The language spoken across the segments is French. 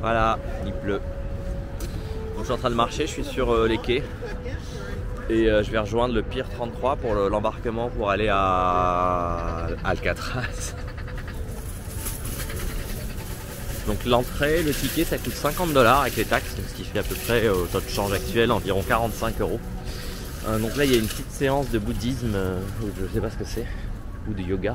Voilà, il pleut. Donc, je suis en train de marcher, je suis sur les quais. Et je vais rejoindre le Pier 33 pour l'embarquement pour aller à Alcatraz. Donc l'entrée, le ticket, ça coûte 50 $ avec les taxes, ce qui fait à peu près au taux de change actuel environ 45 €. Donc là il y a une petite séance de bouddhisme, je sais pas ce que c'est, ou de yoga.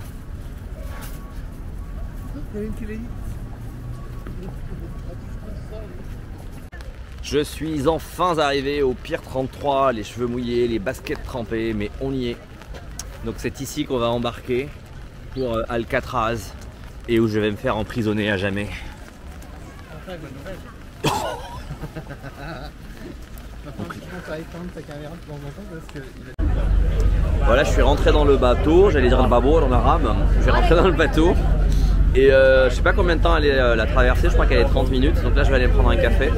Je suis enfin arrivé au Pier 33, les cheveux mouillés, les baskets trempées, mais on y est. Donc c'est ici qu'on va embarquer pour Alcatraz et où je vais me faire emprisonner à jamais. Voilà, je suis rentré dans le bateau, j'allais dire le babo en arabe, je suis rentré dans le bateau et je sais pas combien de temps elle est la traversée, je crois qu'elle est 30 minutes, donc là je vais aller prendre un café.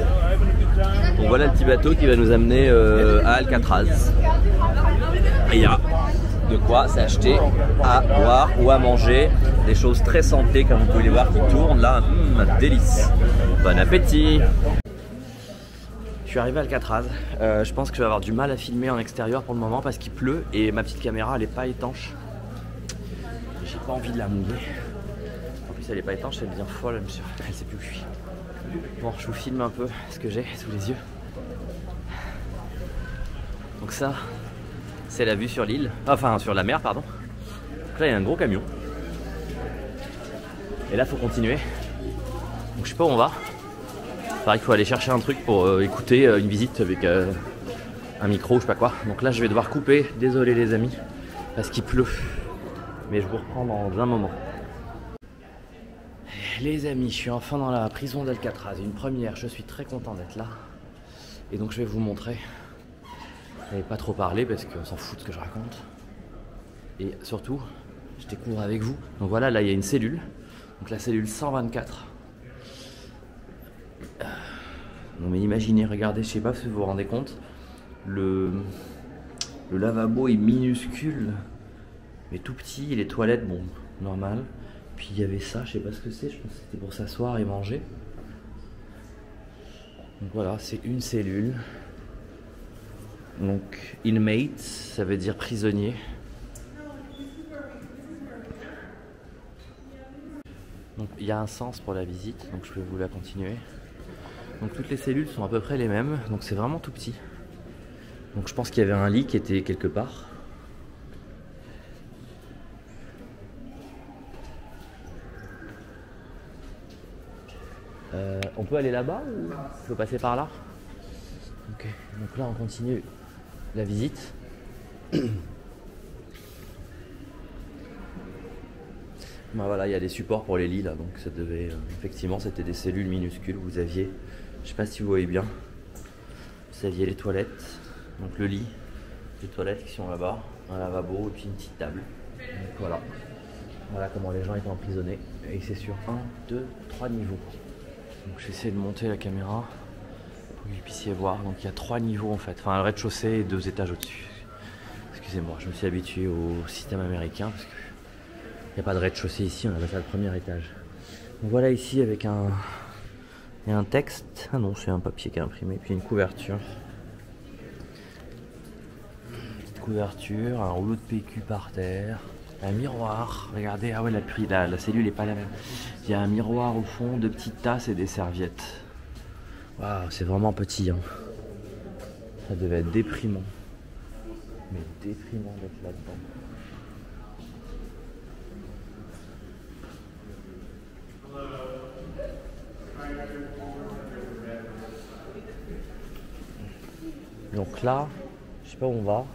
Donc voilà le petit bateau qui va nous amener à Alcatraz. Et il y a de quoi s'acheter à boire ou à manger, des choses très santé comme vous pouvez les voir qui tournent là, délice. Bon appétit. Je suis arrivé à Alcatraz, je pense que je vais avoir du mal à filmer en extérieur pour le moment parce qu'il pleut et ma petite caméra elle est pas étanche. J'ai pas envie de la mouiller. En plus elle est pas étanche, elle devient folle, elle sait plus cuire. Bon, je vous filme un peu ce que j'ai sous les yeux. Donc ça, c'est la vue sur l'île, enfin sur la mer pardon. Donc là il y a un gros camion. Et là faut continuer. Donc je sais pas où on va. Pareil qu'il faut aller chercher un truc pour écouter une visite avec un micro, je sais pas quoi. Donc là je vais devoir couper, désolé les amis, parce qu'il pleut. Mais je vous reprends dans un moment. Les amis, je suis enfin dans la prison d'Alcatraz, une première, je suis très content d'être là. Et donc je vais vous montrer. Je n'avais pas trop parlé parce qu'on s'en fout de ce que je raconte. Et surtout, je découvre avec vous. Donc voilà, là il y a une cellule. Donc la cellule 124. Non mais imaginez, regardez, je sais pas si vous vous rendez compte. Le lavabo est minuscule, mais tout petit, les toilettes, bon, normal. Puis il y avait ça, je sais pas ce que c'est, je pense que c'était pour s'asseoir et manger. Donc voilà, c'est une cellule. Donc inmate, ça veut dire prisonnier. Donc il y a un sens pour la visite, donc je vais vous la continuer. Donc toutes les cellules sont à peu près les mêmes, donc c'est vraiment tout petit. Donc je pense qu'il y avait un lit qui était quelque part. On peut aller là-bas ou il faut passer par là? Ok, donc là on continue la visite. Ben voilà, il y a des supports pour les lits là, donc ça devait... effectivement c'était des cellules minuscules, vous aviez, je sais pas si vous voyez bien, vous aviez les toilettes, donc le lit, les toilettes qui sont là-bas, un lavabo et puis une petite table. Donc voilà, voilà comment les gens étaient emprisonnés, et c'est sur 1, 2, 3 niveaux. Donc j'essaie de monter la caméra pour que vous puissiez voir. Donc il y a 3 niveaux en fait, enfin le rez-de-chaussée et 2 étages au-dessus. Excusez-moi, je me suis habitué au système américain parce que il n'y a pas de rez-de-chaussée ici, on a ça le premier étage. Donc voilà ici avec un texte. Ah non, c'est un papier qui est imprimé, puis une couverture. Une petite couverture, un rouleau de PQ par terre. Un miroir, regardez, ah ouais la cellule est pas la même. Il y a un miroir au fond, 2 petites tasses et des serviettes. Waouh, c'est vraiment petit hein. Ça devait être déprimant. Mais déprimant d'être là-dedans. Donc là, je sais pas où on va.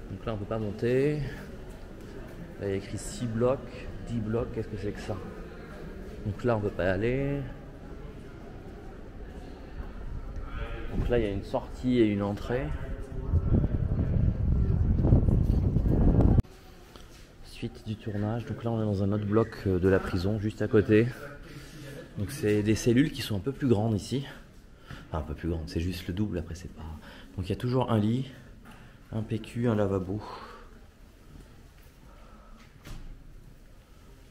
Donc là on peut pas monter. Là il y a écrit 6 blocs, 10 blocs, qu'est-ce que c'est que ça? Donc là on peut pas aller. Donc là il y a une sortie et une entrée. Suite du tournage, donc là on est dans un autre bloc de la prison, juste à côté. Donc c'est des cellules qui sont un peu plus grandes ici. Enfin un peu plus grandes, c'est juste le double, après c'est pas... Donc il y a toujours un lit, un PQ, un lavabo.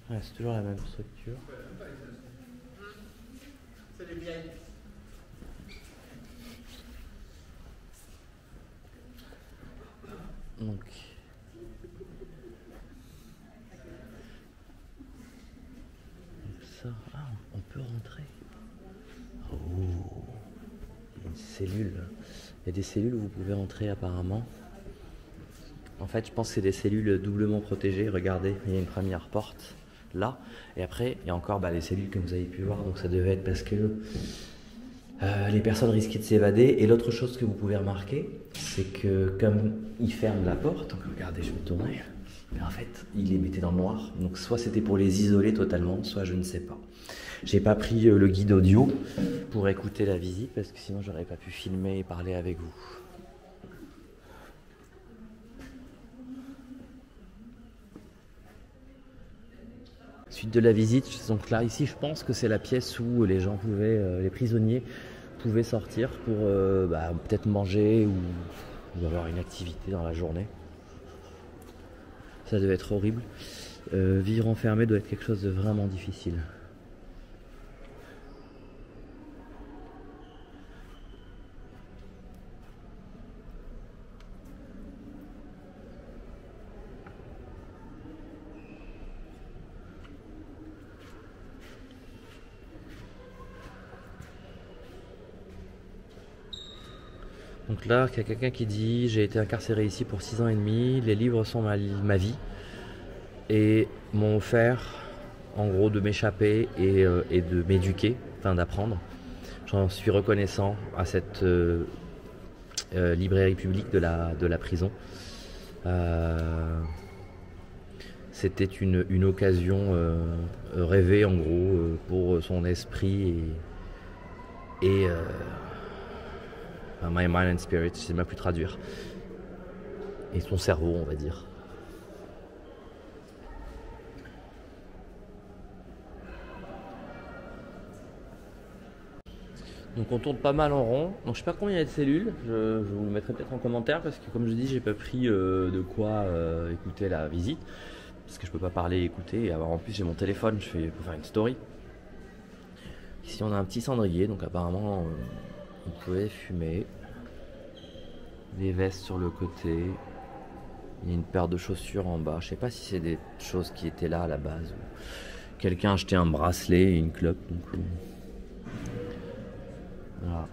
Ouais, c'est toujours la même structure. C'est les vieilles. Donc, ça, ah, on peut rentrer. Oh, une cellule. Il y a des cellules où vous pouvez rentrer apparemment. En fait, je pense que c'est des cellules doublement protégées. Regardez, il y a une première porte là. Et après, il y a encore les cellules que vous avez pu voir. Donc ça devait être parce que les personnes risquaient de s'évader. Et l'autre chose que vous pouvez remarquer, c'est que comme ils ferment la porte, donc regardez, je vais me tourner, mais en fait, ils les mettaient dans le noir. Donc soit c'était pour les isoler totalement, soit je ne sais pas. J'ai pas pris le guide audio pour écouter la visite parce que sinon j'aurais pas pu filmer et parler avec vous. Suite de la visite, donc là ici je pense que c'est la pièce où les gens pouvaient, les prisonniers pouvaient sortir pour peut-être manger ou avoir une activité dans la journée. Ça devait être horrible. Vivre enfermé doit être quelque chose de vraiment difficile. Donc là, il y a quelqu'un qui dit « J'ai été incarcéré ici pour 6 ans et demi, les livres sont ma vie et m'ont offert en gros de m'échapper et de m'éduquer, enfin d'apprendre. J'en suis reconnaissant à cette librairie publique de la prison. C'était une occasion rêvée en gros pour son esprit et my mind and spirit, je sais même plus traduire. Et son cerveau, on va dire. Donc on tourne pas mal en rond. Donc je sais pas combien il y a de cellules. Je vous le mettrai peut-être en commentaire parce que comme je dis, j'ai pas pris de quoi écouter la visite. Parce que je peux pas parler et écouter. Et en plus j'ai mon téléphone, je fais pour faire une story. Ici on a un petit cendrier, donc apparemment on pouvait fumer. Des vestes sur le côté. Il y a une paire de chaussures en bas. Je sais pas si c'est des choses qui étaient là à la base. Ou quelqu'un a acheté un bracelet et une clope. Donc, voilà.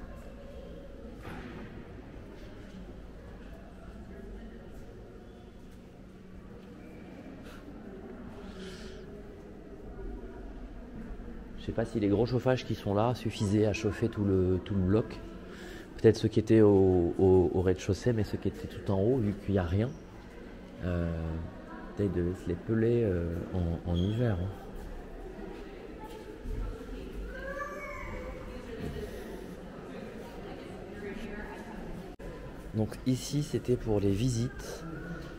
Je sais pas si les gros chauffages qui sont là suffisaient à chauffer tout le bloc. Peut-être ceux qui étaient au rez-de-chaussée, mais ceux qui étaient tout en haut, vu qu'il n'y a rien, peut-être de se les peler en hiver. Hein. Donc ici c'était pour les visites.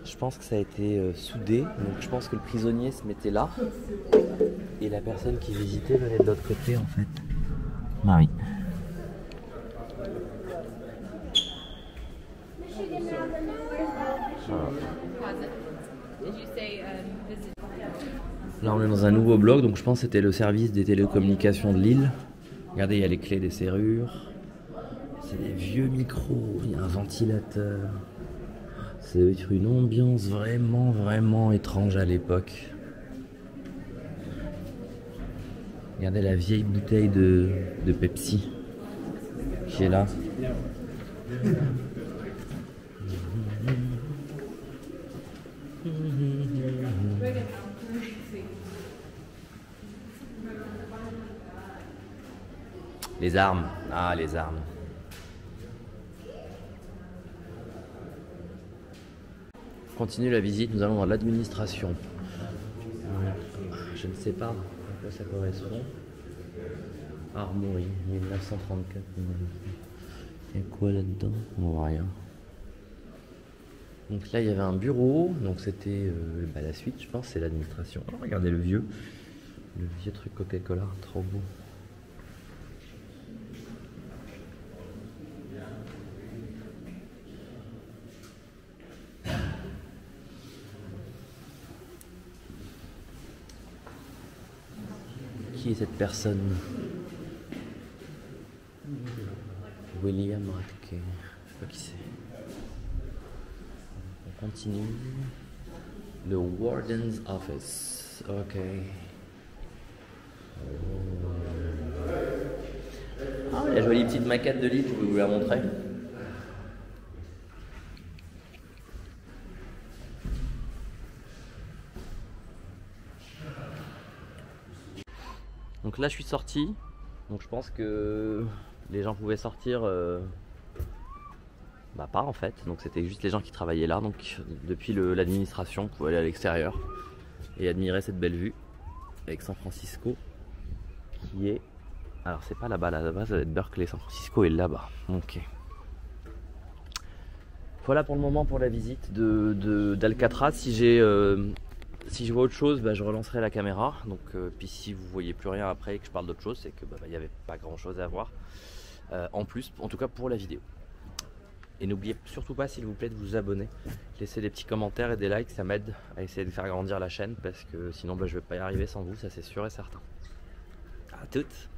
Je pense que ça a été soudé. Donc je pense que le prisonnier se mettait là. Et la personne qui visitait venait de l'autre côté en fait. Ah oui. Là on est dans un nouveau bloc, donc je pense que c'était le service des télécommunications de Lille. Regardez, il y a les clés des serrures. C'est des vieux micros, il y a un ventilateur. Ça doit être une ambiance vraiment étrange à l'époque. Regardez la vieille bouteille de Pepsi qui est là. Les armes. Ah, les armes. On continue la visite, nous allons dans l'administration. Je ne sais pas à quoi ça correspond. Armory, 1934. Il y a quoi là-dedans? On voit rien. Donc là, il y avait un bureau, donc c'était la suite, je pense, c'est l'administration. Oh, regardez le vieux truc Coca-Cola, trop beau. Qui est cette personne? William Radke. Je sais pas qui c'est. On continue. Le Warden's Office. Ok. Ah, la jolie petite maquette de lit, je peux vous la montrer. Donc là je suis sorti, donc je pense que les gens pouvaient sortir, bah pas en fait, donc c'était juste les gens qui travaillaient là, donc depuis l'administration, vous pouvez aller à l'extérieur et admirer cette belle vue avec San Francisco qui est, alors c'est pas là-bas, là-bas ça va être Berkeley, San Francisco est là-bas, ok. Voilà pour le moment pour la visite d'Alcatraz. Si je vois autre chose, bah, je relancerai la caméra. Donc, puis si vous voyez plus rien après et que je parle d'autre chose, c'est que il n'y avait pas grand chose à voir. En plus, en tout cas pour la vidéo. Et n'oubliez surtout pas, s'il vous plaît, de vous abonner. Laissez des petits commentaires et des likes, ça m'aide à essayer de faire grandir la chaîne. Parce que sinon, bah, je ne vais pas y arriver sans vous, ça c'est sûr et certain. À toutes!